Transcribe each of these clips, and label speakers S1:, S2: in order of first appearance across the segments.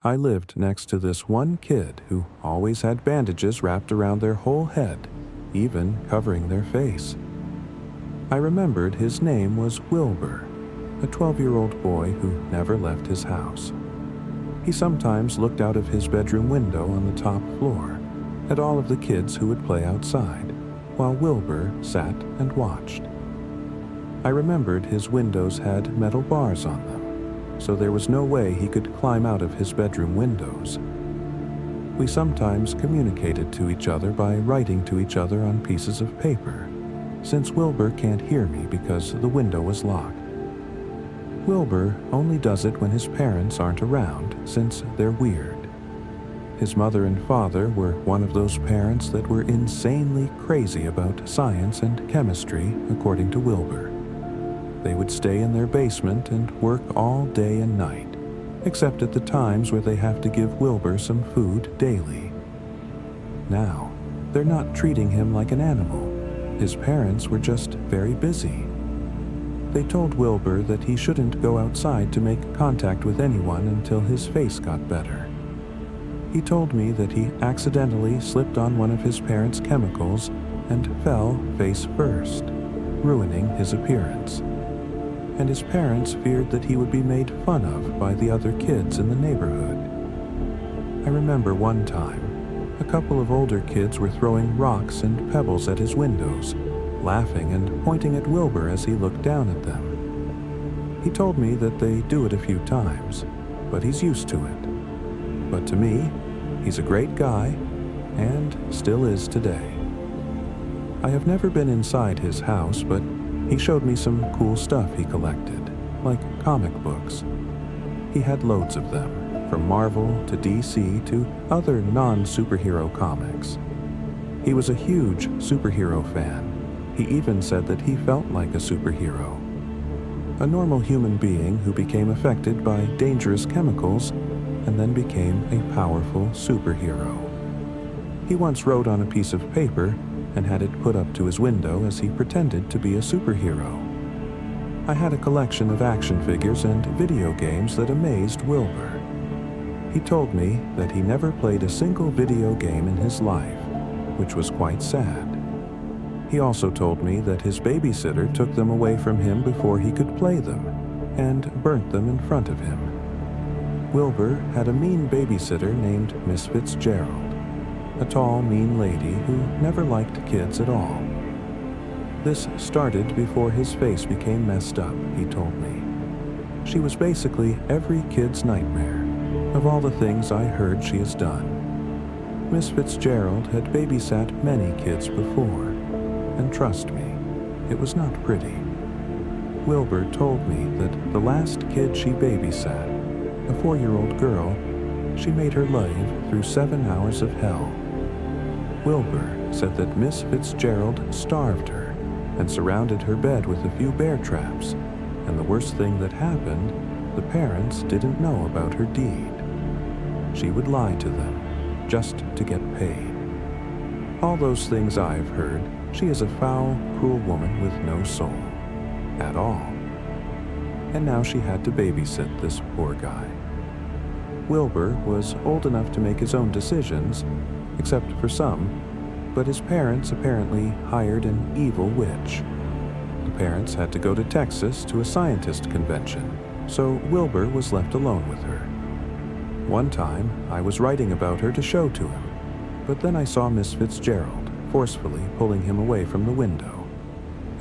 S1: I lived next to this one kid who always had bandages wrapped around their whole head, even covering their face. I remembered his name was Wilbur, a 12-year-old boy who never left his house. He sometimes looked out of his bedroom window on the top floor at all of the kids who would play outside, while Wilbur sat and watched. I remembered his windows had metal bars on them, so there was no way he could climb out of his bedroom windows. We sometimes communicated to each other by writing to each other on pieces of paper, since Wilbur can't hear me because the window was locked. Wilbur only does it when his parents aren't around, since they're weird. His mother and father were one of those parents that were insanely crazy about science and chemistry, according to Wilbur. They would stay in their basement and work all day and night, except at the times where they have to give Wilbur some food daily. Now, they're not treating him like an animal. His parents were just very busy. They told Wilbur that he shouldn't go outside to make contact with anyone until his face got better. He told me that he accidentally slipped on one of his parents' chemicals and fell face first, ruining his appearance. And his parents feared that he would be made fun of by the other kids in the neighborhood. I remember one time, a couple of older kids were throwing rocks and pebbles at his windows, laughing and pointing at Wilbur as he looked down at them. He told me that they do it a few times, but he's used to it. But to me, he's a great guy, and still is today. I have never been inside his house, but he showed me some cool stuff he collected, like comic books. He had loads of them, from Marvel to DC to other non-superhero comics. He was a huge superhero fan. He even said that he felt like a superhero. A normal human being who became affected by dangerous chemicals and then became a powerful superhero. He once wrote on a piece of paper and had it put up to his window as he pretended to be a superhero. I had a collection of action figures and video games that amazed Wilbur. He told me that he never played a single video game in his life, which was quite sad. He also told me that his babysitter took them away from him before he could play them, and burnt them in front of him. Wilbur had a mean babysitter named Miss Fitzgerald, a tall, mean lady who never liked kids at all. This started before his face became messed up, he told me. She was basically every kid's nightmare, of all the things I heard she has done. Miss Fitzgerald had babysat many kids before, and trust me, it was not pretty. Wilbur told me that the last kid she babysat, a 4-year-old girl, she made her live through 7 hours of hell. Wilbur said that Miss Fitzgerald starved her and surrounded her bed with a few bear traps, and the worst thing that happened, the parents didn't know about her deed. She would lie to them, just to get paid. All those things I've heard, she is a foul, cruel woman with no soul. At all. And now she had to babysit this poor guy. Wilbur was old enough to make his own decisions, except for some, but his parents apparently hired an evil witch. The parents had to go to Texas to a scientist convention, so Wilbur was left alone with her. One time, I was writing about her to show to him, but then I saw Miss Fitzgerald forcefully pulling him away from the window,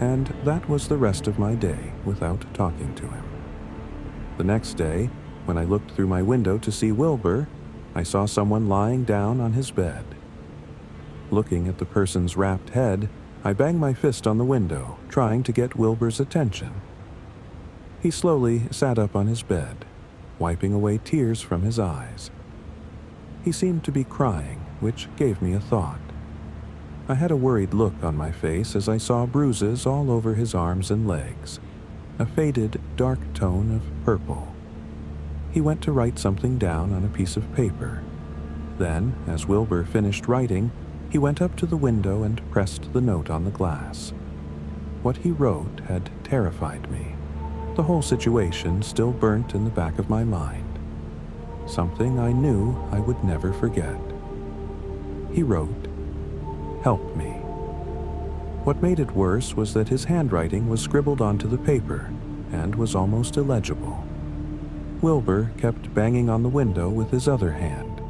S1: and that was the rest of my day without talking to him. The next day, when I looked through my window to see Wilbur, I saw someone lying down on his bed. Looking at the person's wrapped head, I banged my fist on the window, trying to get Wilbur's attention. He slowly sat up on his bed, wiping away tears from his eyes. He seemed to be crying, which gave me a thought. I had a worried look on my face as I saw bruises all over his arms and legs, a faded, dark tone of purple. He went to write something down on a piece of paper. Then, as Wilbur finished writing, he went up to the window and pressed the note on the glass. What he wrote had terrified me. The whole situation still burnt in the back of my mind. something I knew I would never forget. He wrote, "Help me." What made it worse was that his handwriting was scribbled onto the paper and was almost illegible. Wilbur kept banging on the window with his other hand.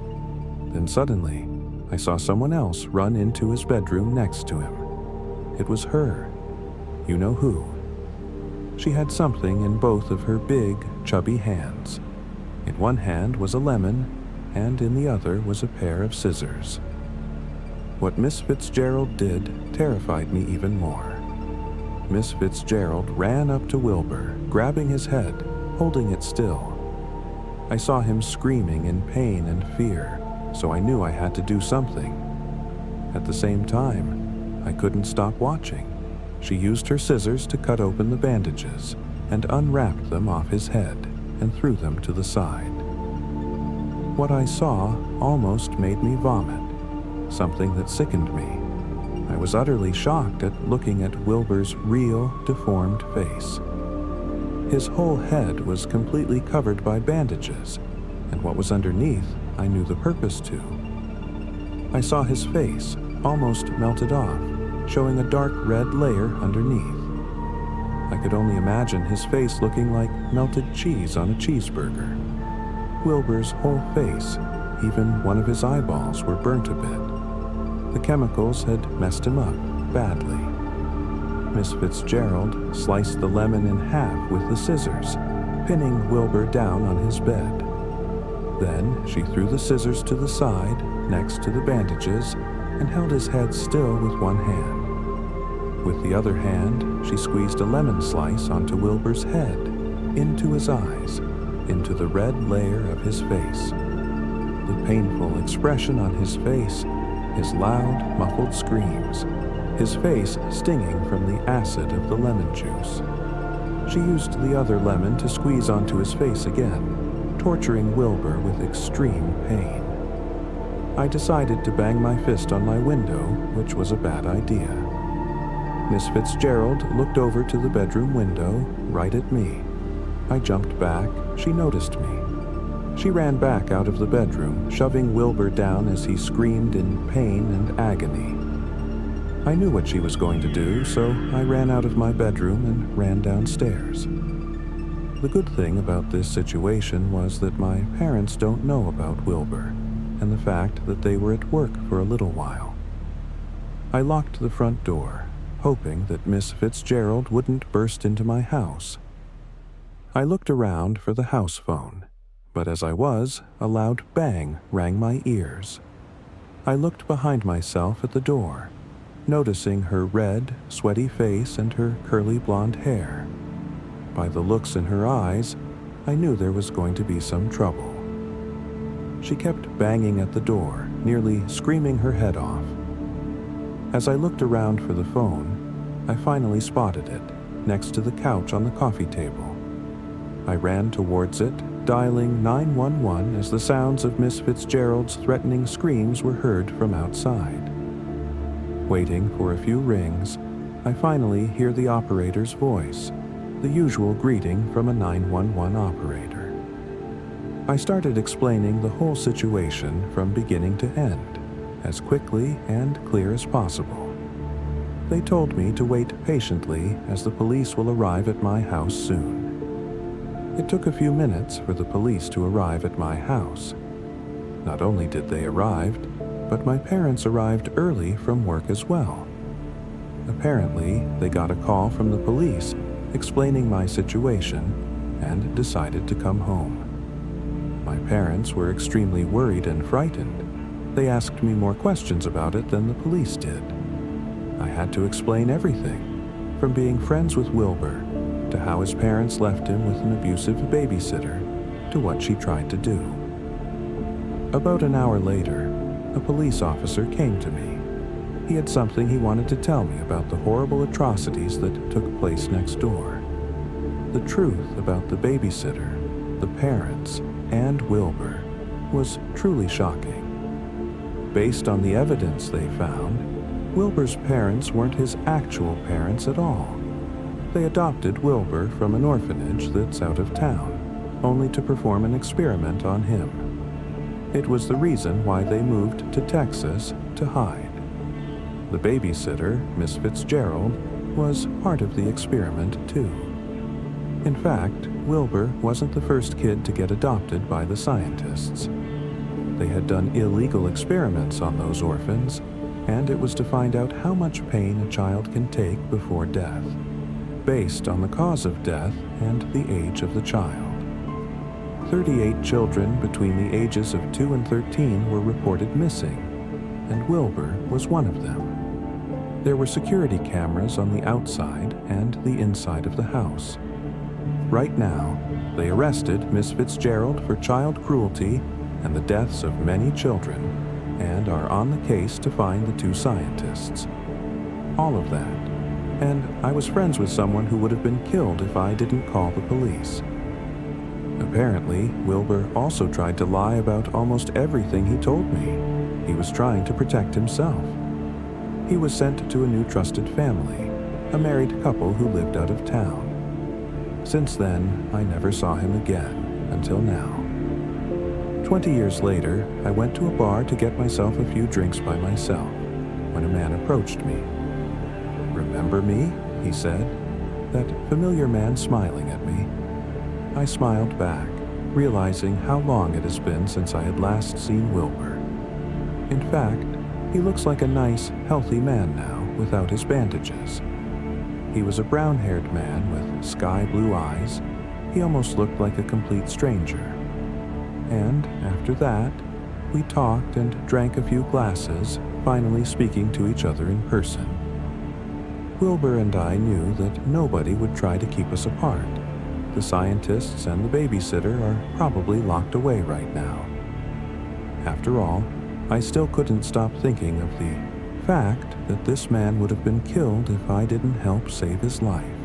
S1: Then suddenly, I saw someone else run into his bedroom next to him. It was her. You know who. She had something in both of her big, chubby hands. In one hand was a lemon, and in the other was a pair of scissors. What Miss Fitzgerald did terrified me even more. Miss Fitzgerald ran up to Wilbur, grabbing his head, holding it still. I saw him screaming in pain and fear, so I knew I had to do something. At the same time, I couldn't stop watching. She used her scissors to cut open the bandages and unwrapped them off his head and threw them to the side. What I saw almost made me vomit, something that sickened me. I was utterly shocked at looking at Wilbur's real, deformed face. His whole head was completely covered by bandages, and what was underneath I knew the purpose to. I saw his face, almost melted off, showing a dark red layer underneath. I could only imagine his face looking like melted cheese on a cheeseburger. Wilbur's whole face, even one of his eyeballs, were burnt a bit. The chemicals had messed him up badly. Miss Fitzgerald sliced the lemon in half with the scissors, pinning Wilbur down on his bed. Then she threw the scissors to the side, next to the bandages, and held his head still with one hand. With the other hand, she squeezed a lemon slice onto Wilbur's head, into his eyes, into the red layer of his face. The painful expression on his face, his loud, muffled screams, his face stinging from the acid of the lemon juice. She used the other lemon to squeeze onto his face again, torturing Wilbur with extreme pain. I decided to bang my fist on my window, which was a bad idea. Miss Fitzgerald looked over to the bedroom window, right at me. I jumped back. She noticed me. She ran back out of the bedroom, shoving Wilbur down as he screamed in pain and agony. I knew what she was going to do, so I ran out of my bedroom and ran downstairs. The good thing about this situation was that my parents don't know about Wilbur, and the fact that they were at work for a little while. I locked the front door, hoping that Miss Fitzgerald wouldn't burst into my house. I looked around for the house phone, but as I was, a loud bang rang my ears. I looked behind myself at the door, noticing her red, sweaty face and her curly blonde hair. By the looks in her eyes, I knew there was going to be some trouble. She kept banging at the door, nearly screaming her head off. As I looked around for the phone, I finally spotted it, next to the couch on the coffee table. I ran towards it, dialing 911 as the sounds of Miss Fitzgerald's threatening screams were heard from outside. Waiting for a few rings, I finally hear the operator's voice, the usual greeting from a 911 operator. I started explaining the whole situation from beginning to end, as quickly and clear as possible. They told me to wait patiently as the police will arrive at my house soon. It took a few minutes for the police to arrive at my house. Not only did they arrive, but my parents arrived early from work as well. Apparently, they got a call from the police explaining my situation and decided to come home. My parents were extremely worried and frightened. They asked me more questions about it than the police did. I had to explain everything, from being friends with Wilbur, to how his parents left him with an abusive babysitter, to what she tried to do. About an hour later, a police officer came to me. He had something he wanted to tell me about the horrible atrocities that took place next door. The truth about the babysitter, the parents, and Wilbur was truly shocking. Based on the evidence they found, Wilbur's parents weren't his actual parents at all. They adopted Wilbur from an orphanage that's out of town, only to perform an experiment on him. It was the reason why they moved to Texas to hide. The babysitter, Miss Fitzgerald, was part of the experiment too. In fact, Wilbur wasn't the first kid to get adopted by the scientists. They had done illegal experiments on those orphans, and it was to find out how much pain a child can take before death, based on the cause of death and the age of the child. 38 children between the ages of 2 and 13 were reported missing, and Wilbur was one of them. There were security cameras on the outside and the inside of the house. Right now, they arrested Miss Fitzgerald for child cruelty and the deaths of many children, and are on the case to find the 2 scientists. All of that. And I was friends with someone who would have been killed if I didn't call the police. Apparently, Wilbur also tried to lie about almost everything he told me. He was trying to protect himself. He was sent to a new trusted family, a married couple who lived out of town. Since then, I never saw him again, until now. 20 years later, I went to a bar to get myself a few drinks by myself, when a man approached me. "Remember me?" he said, that familiar man smiling at me. I smiled back, realizing how long it has been since I had last seen Wilbur. In fact, he looks like a nice, healthy man now without his bandages. He was a brown-haired man with sky-blue eyes. He almost looked like a complete stranger. And after that, we talked and drank a few glasses, finally speaking to each other in person. Wilbur and I knew that nobody would try to keep us apart. The scientists and the babysitter are probably locked away right now. After all, I still couldn't stop thinking of the fact that this man would have been killed if I didn't help save his life.